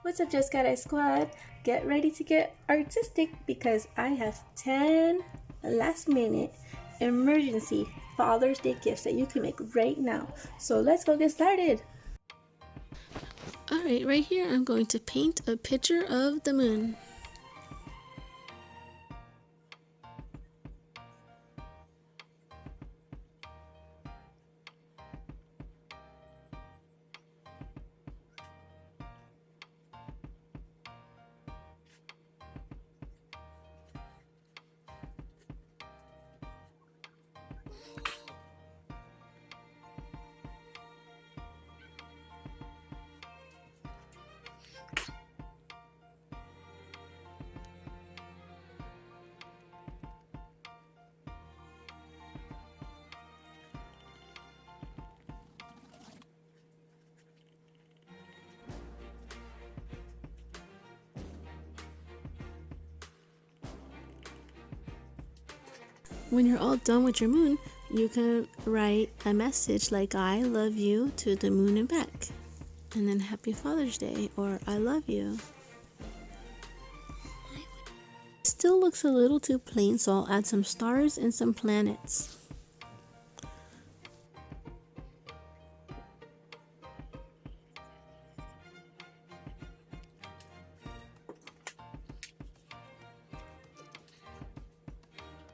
What's up, Just Got It Squad? Get ready to get artistic because I have 10 last minute emergency Father's Day gifts that you can make right now. So let's go get started. Alright, right here I'm going to paint a picture of the moon. When you're all done with your moon, you can write a message like I love you to the moon and back. And then Happy Father's Day or I love you. Still looks a little too plain, so I'll add some stars and some planets.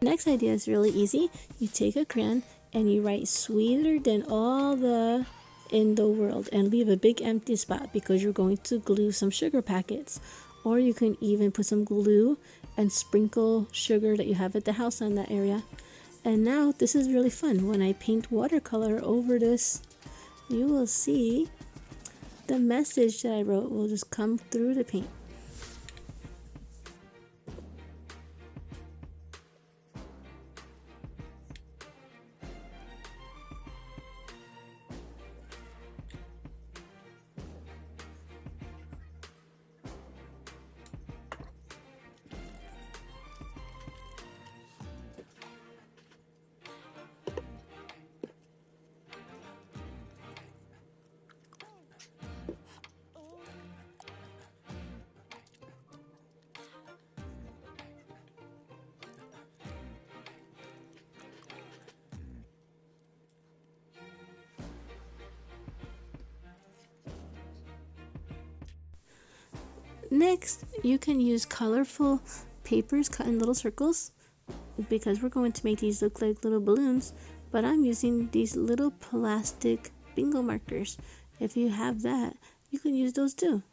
Next idea is really easy. You take a crayon and you write sweeter than all the in the world and leave a big empty spot because you're going to glue some sugar packets. Or you can even put some glue and sprinkle sugar that you have at the house on that area. And now this is really fun. When I paint watercolor over this, you will see the message that I wrote will just come through the paint. Next, you can use colorful papers cut in little circles because we're going to make these look like little balloons, but I'm using these little plastic bingo markers. If you have that, you can use those too.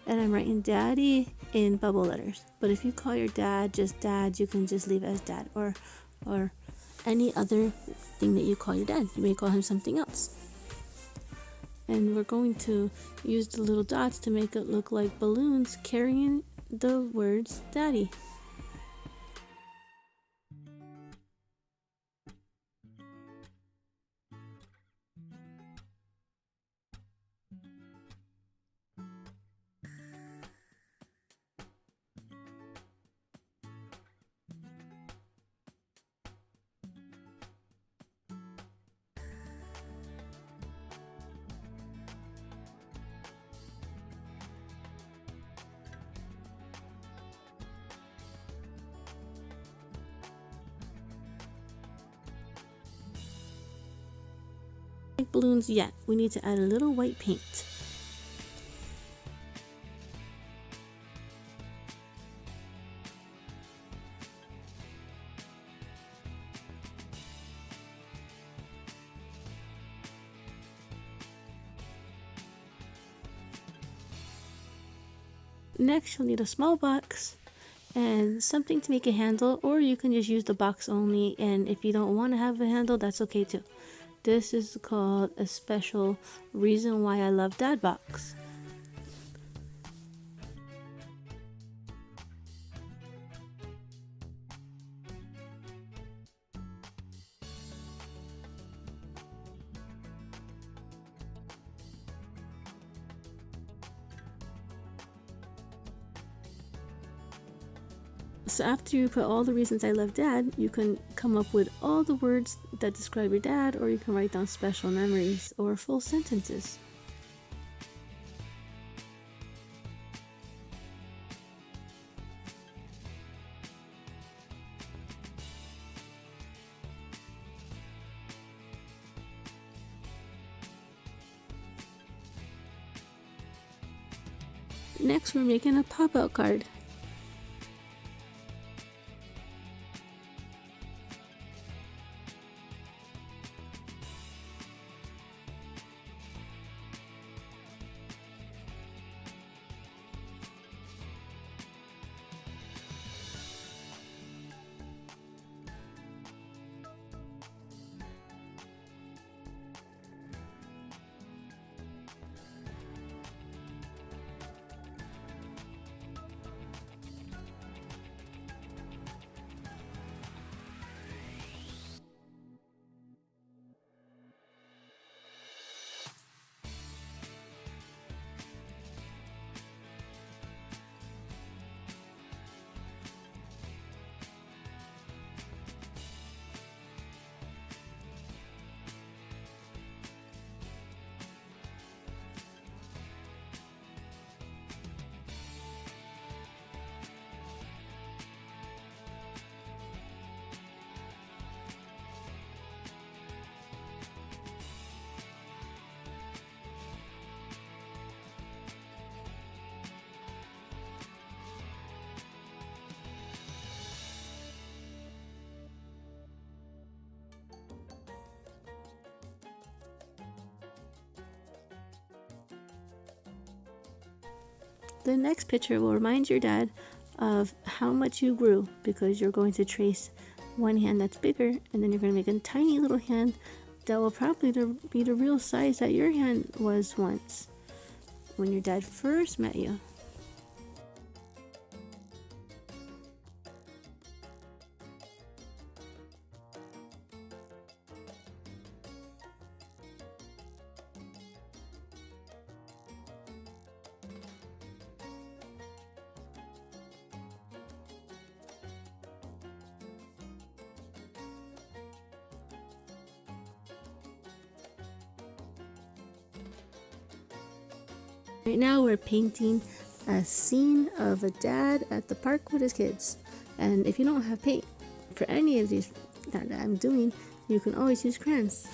And I'm writing daddy in bubble letters, but if you call your dad just dad, you can just leave it as dad or any other thing that you call your dad. You may call him something else. And we're going to use the little dots to make it look like balloons carrying the words daddy. Balloons yet. We need to add a little white paint. Next, you'll need a small box and something to make a handle, or you can just use the box only, and if you don't want to have a handle, that's okay too. This is called a special reason why I love dad box. So after you put all the reasons I love dad, you can come up with all the words that describe your dad, or you can write down special memories or full sentences. Next, we're making a pop-out card. The next picture will remind your dad of how much you grew, because you're going to trace one hand that's bigger, and then you're going to make a tiny little hand that will probably be the real size that your hand was once when your dad first met you. Right now we're painting a scene of a dad at the park with his kids. And if you don't have paint for any of these that I'm doing, you can always use crayons.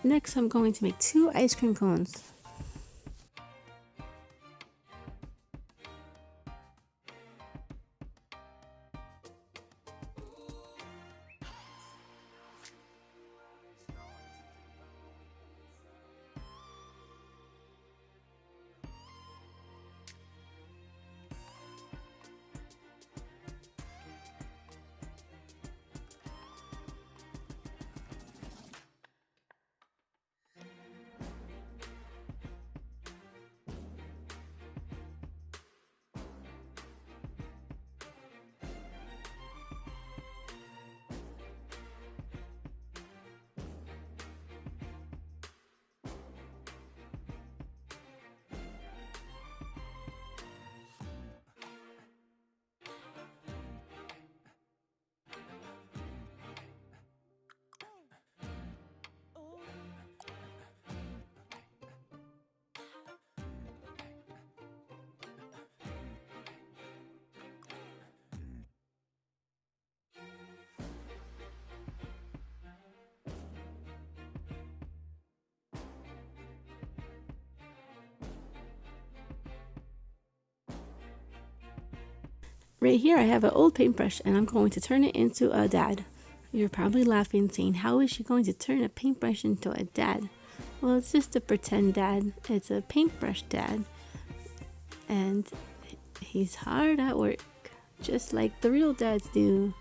Next, I'm going to make 2 ice cream cones. Right here I have an old paintbrush and I'm going to turn it into a dad. You're probably laughing saying, how is she going to turn a paintbrush into a dad? Well, it's just a pretend dad. It's a paintbrush dad. And he's hard at work, just like the real dads do.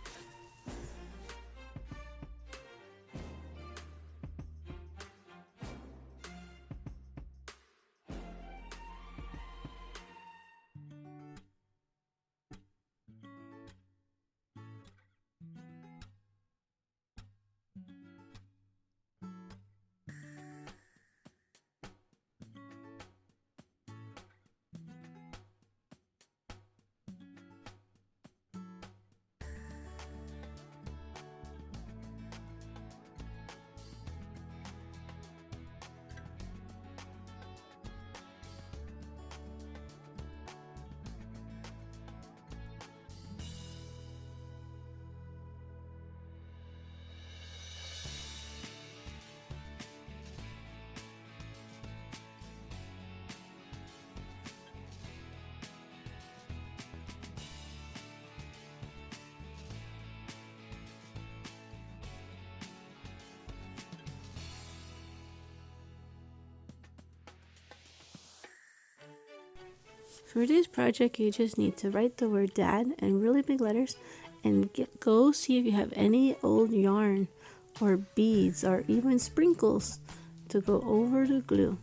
For this project, you just need to write the word dad in really big letters and go see if you have any old yarn or beads or even sprinkles to go over the glue.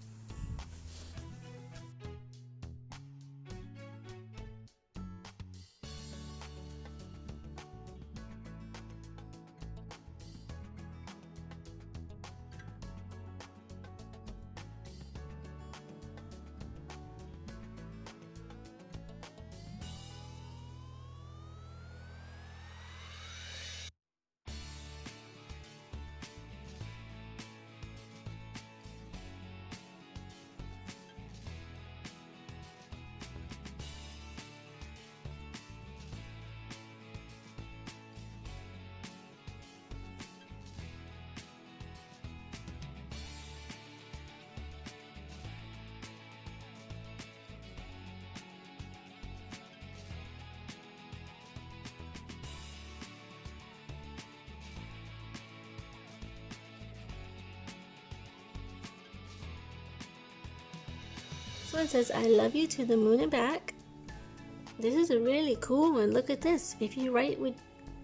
This one says, I love you to the moon and back. This is a really cool one. Look at this. If you write with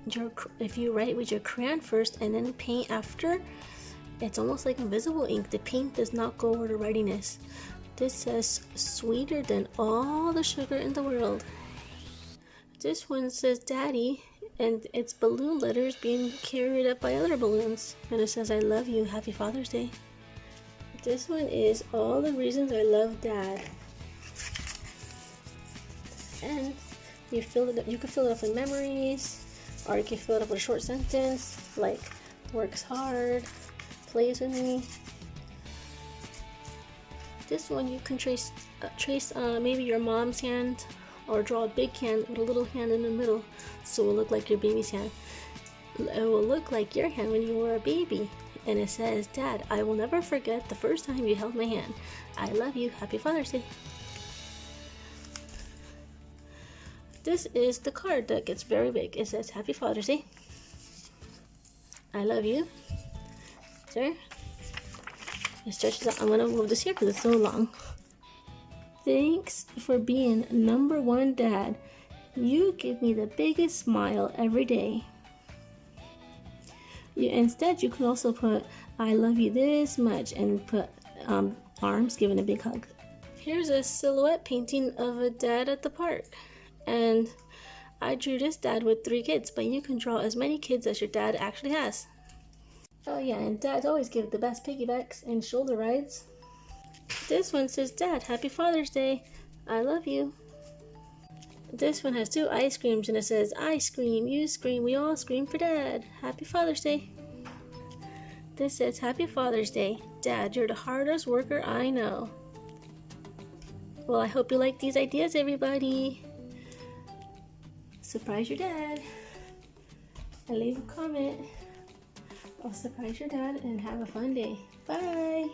your crayon first and then paint after, it's almost like invisible ink. The paint does not go where the writing is. This says, sweeter than all the sugar in the world. This one says daddy, and it's balloon letters being carried up by other balloons. And it says, I love you, happy Father's Day. This one is all the reasons I love dad. And you fill it up, you can fill it up with memories, or you can fill it up with a short sentence like works hard, plays with me. This one you can trace maybe your mom's hand, or draw a big hand with a little hand in the middle, so it will look like your baby's hand. It will look like your hand when you were a baby. and it says, Dad, I will never forget the first time you held my hand. I love you. Happy Father's Day. This is the card that gets very big. It says, Happy Father's Day. I love you. There. It stretches out. I'm going to move this here because it's so long. Thanks for being #1 dad. You give me the biggest smile every day. Instead, you could also put, I love you this much, and put arms, giving a big hug. Here's a silhouette painting of a dad at the park. And I drew this dad with 3 kids, but you can draw as many kids as your dad actually has. Oh yeah, and dads always give the best piggybacks and shoulder rides. This one says, Dad, Happy Father's Day. I love you. This one has 2 ice creams and it says, I scream, you scream, we all scream for Dad. Happy Father's Day. This says, Happy Father's Day. Dad, you're the hardest worker I know. Well, I hope you like these ideas, everybody. Surprise your dad. And leave a comment. I'll surprise your dad and have a fun day. Bye.